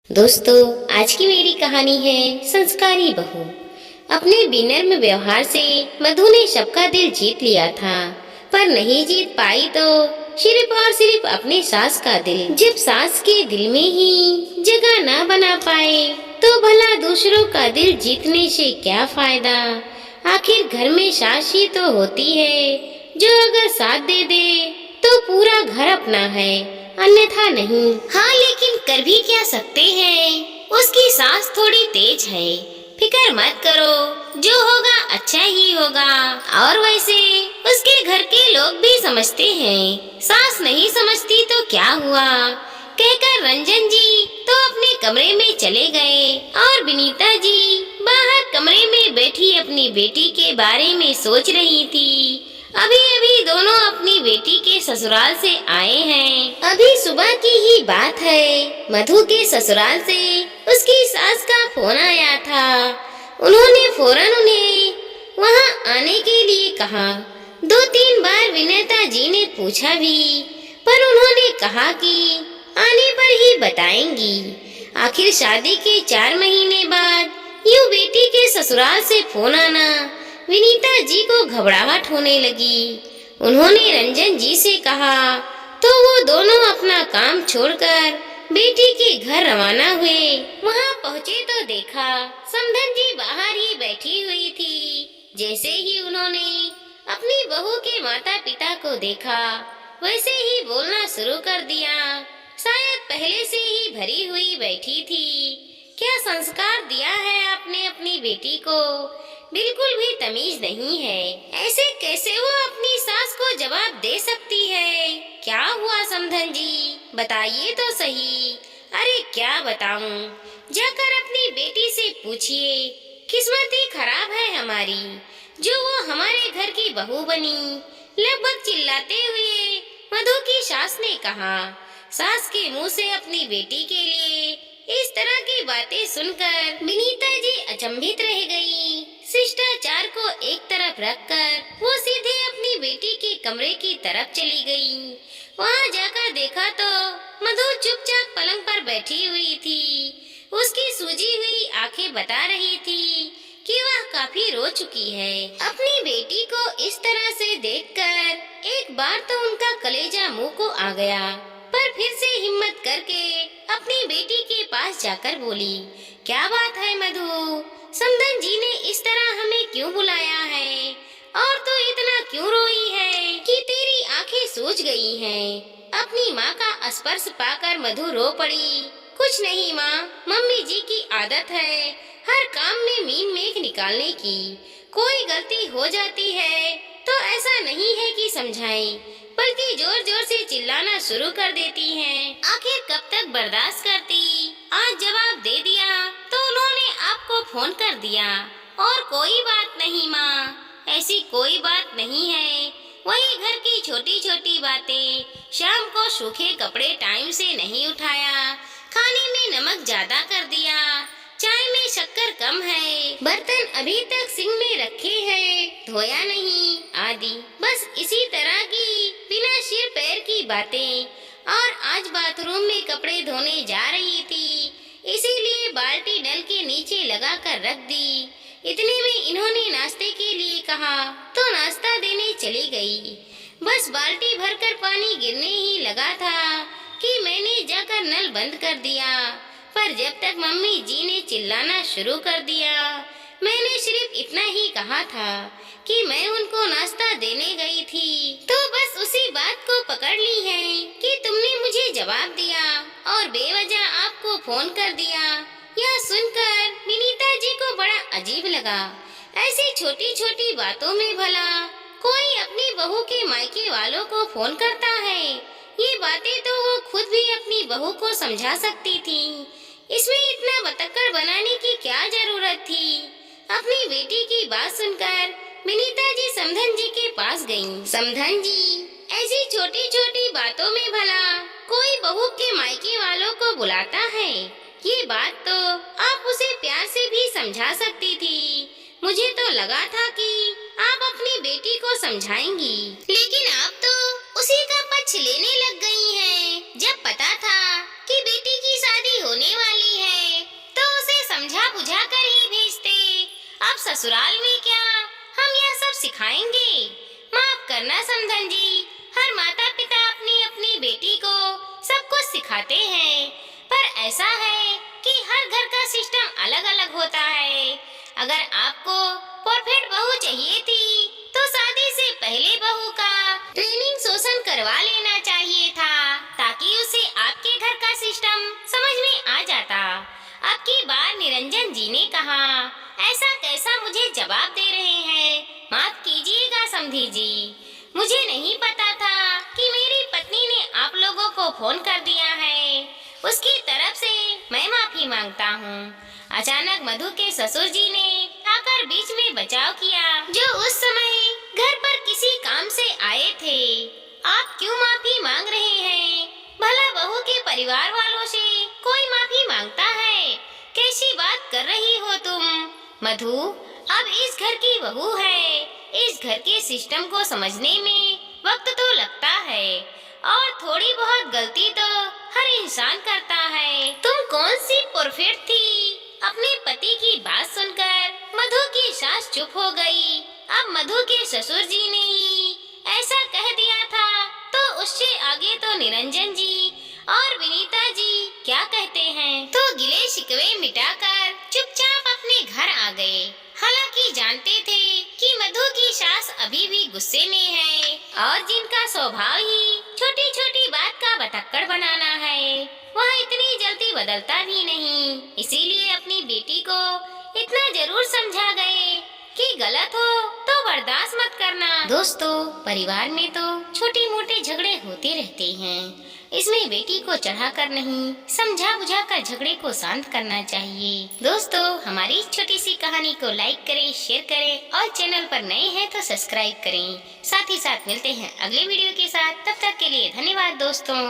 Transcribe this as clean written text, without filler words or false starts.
दोस्तों, आज की मेरी कहानी है संस्कारी बहू। अपने विनम्र व्यवहार से मधु ने सबका दिल जीत लिया था, पर नहीं जीत पाई तो सिर्फ और सिर्फ अपने सास का दिल। जब सास के दिल में ही जगह ना बना पाए तो भला दूसरों का दिल जीतने से क्या फायदा। आखिर घर में सास ही तो होती है जो अगर साथ दे दे तो पूरा घर अपना है, अन्यथा नहीं। हाँ, लेकिन कर भी क्या सकते हैं, उसकी सांस थोड़ी तेज है। फिक्र मत करो, जो होगा अच्छा ही होगा। और वैसे उसके घर के लोग भी समझते हैं, सास नहीं समझती तो क्या हुआ। कहकर रंजन जी तो अपने कमरे में चले गए और विनीता जी बाहर कमरे में बैठी अपनी बेटी के बारे में सोच रही थी। अभी अभी दोनों अपनी बेटी के ससुराल से आए हैं। अभी सुबह की ही बात है, मधु के ससुराल से उसकी सास का फोन आया था। उन्होंने फौरन उन्हें वहां आने के लिए कहा। 2-3 बार विनीता जी ने पूछा भी, पर उन्होंने कहा कि आने पर ही बताएंगी। आखिर शादी के 4 महीने बाद यूं बेटी के ससुराल से फोन आना विनीता जी को घबराहट होने लगी। उन्होंने रंजन जी से कहा तो वो दोनों अपना काम छोड़कर बेटी के घर रवाना हुए। वहां पहुंचे तो देखा समधन जी बाहर ही बैठी हुई थी। जैसे ही उन्होंने अपनी बहू के माता पिता को देखा, वैसे ही बोलना शुरू कर दिया। शायद पहले से ही भरी हुई बैठी थी। क्या संस्कार दिया है आपने अपनी बेटी को, बिल्कुल भी तमीज नहीं है। ऐसे कैसे वो अपनी सास को जवाब दे सकती है। क्या हुआ समधन जी, बताइए तो सही। अरे क्या बताऊं, जाकर अपनी बेटी से पूछिए। किस्मत ही खराब है हमारी, जो वो हमारे घर की बहू बनी। लगभग चिल्लाते हुए मधु की सास ने कहा। सास के मुंह से अपनी बेटी के लिए इस तरह की बातें सुनकर विनीता जी अचंभित रह गई। शिष्टाचार को एक तरफ रखकर वो सीधे अपनी बेटी के कमरे की तरफ चली गई। वहां जाकर देखा तो मधु चुपचाप पलंग पर बैठी हुई थी। उसकी सूजी हुई आंखें बता रही थी कि वह काफी रो चुकी है। अपनी बेटी को इस तरह से देखकर एक बार तो उनका कलेजा मुंह को आ गया, पर फिर से हिम्मत करके अपनी बेटी के पास जाकर बोली, क्या बात है मधु, समधन जी ने इस तरह हमें क्यों बुलाया है, और तो इतना क्यों रोई है कि तेरी आंखें सूज गई हैं। अपनी माँ का स्पर्श पाकर मधु रो पड़ी। कुछ नहीं माँ, मम्मी जी की आदत है हर काम में मीन मेख निकालने की। कोई गलती हो जाती है तो ऐसा नहीं है कि समझाएं, बल्कि जोर जोर से चिल्लाना शुरू कर देती हैं। आखिर कब तक बर्दाश्त करती। आज जवाब दे दिया तो उन्होंने आपको फोन कर दिया। और कोई बात नहीं माँ, ऐसी कोई बात नहीं है। वही घर की छोटी छोटी बातें, शाम को सूखे कपड़े टाइम से नहीं उठाया, खाने में नमक ज्यादा कर दिया, चाय में शक्कर कम है, बर्तन अभी तक सिंक में रखे हैं, धोया नहीं, आदि। बस इसी तरह की बिना सिर पैर की बातें। और आज बाथरूम में कपड़े धोने जा रही थी, इसीलिए बाल्टी नल के नीचे लगा कर रख दी। इतने में इन्होंने नाश्ते के लिए कहा तो नाश्ता देने चली गई। बस बाल्टी भरकर पानी गिरने ही लगा था कि मैंने जाकर नल बंद कर दिया, पर जब तक मम्मी जी ने चिल्लाना शुरू कर दिया, मैंने सिर्फ इतना ही कहा था कि मैं उनको नाश्ता देने गई थी, तो बस उसी बात को पकड़ ली है कि तुमने मुझे जवाब दिया और बेवजह आपको फोन कर दिया। यह सुनकर विनीता जी को बड़ा अजीब लगा। ऐसी छोटी छोटी बातों में भला कोई अपनी बहू के मायके वालों को फोन करता है। ये बातें तो वो खुद भी अपनी बहू को समझा सकती थी, इसमें इतना बतक्कड़ बनाने की क्या जरूरत थी। अपनी बेटी की बात सुनकर विनीता जी समधन जी के पास गईं। समधन जी, ऐसी छोटी छोटी बातों में भला कोई बहू के मायके वालों को बुलाता है। ये बात तो आप उसे प्यार से भी समझा सकती थी। मुझे तो लगा था कि आप अपनी बेटी को समझाएंगी, लेकिन आप तो उसी का पक्ष लेने लग गई हैं, जब पता था कि बेटी की शादी होने वाली है। ससुराल में क्या हम यह सब सिखाएंगे? माफ करना समधन जी, हर माता पिता अपनी अपनी बेटी को सब कुछ सिखाते हैं, पर ऐसा है कि हर घर का सिस्टम अलग अलग होता है। अगर आपको परफेक्ट बहू चाहिए थी तो शादी से पहले बहू का ट्रेनिंग सेशन करवा लेना चाहिए था, ताकि उसे आपके घर का सिस्टम समझ में आ जाता। अब की बार निरंजन जी ने कहा, ऐसा कैसा मुझे जवाब दे रहे हैं? माफ कीजिएगा समधी जी, मुझे नहीं पता था कि मेरी पत्नी ने आप लोगों को फोन कर दिया है। उसकी तरफ से मैं माफी मांगता हूँ। अचानक मधु के ससुर जी ने आकर बीच में बचाव किया, जो उस समय घर पर किसी काम से आए थे। आप क्यों माफी मांग रहे हैं? भला बहू के परिवार वालों से कोई माफी मांगता है? कैसी बात कर रही हो तुम? मधु अब इस घर की बहू है, इस घर के सिस्टम को समझने में वक्त तो लगता है, और थोड़ी बहुत गलती तो हर इंसान करता है। तुम कौन सी परफेक्ट थी? अपने पति की बात सुनकर मधु की सास चुप हो गई। अब मधु के ससुर जी ने ही ऐसा कह दिया था, तो उससे आगे तो निरंजन जी और विनीता जी क्या कहते हैं, तो गिले शिकवे मिटाकर चुपचाप अपने घर आ गए। हालांकि जानते थे कि मधु की सास अभी भी गुस्से में है, और जिनका स्वभाव ही छोटी छोटी बात का बतक्कड़ बनाना है, वह इतनी जल्दी बदलता भी नहीं। इसीलिए अपनी बेटी को इतना जरूर समझा गए कि गलत हो तो बर्दाश्त मत करना। दोस्तों, परिवार में तो छोटे मोटे झगड़े होते रहते हैं, इसमें बेटी को चढ़ाकर नहीं, समझा बुझा कर झगड़े को शांत करना चाहिए। दोस्तों, हमारी इस छोटी सी कहानी को लाइक करें, शेयर करें, और चैनल पर नए हैं तो सब्सक्राइब करें। साथ ही साथ मिलते हैं अगले वीडियो के साथ। तब तक के लिए धन्यवाद दोस्तों।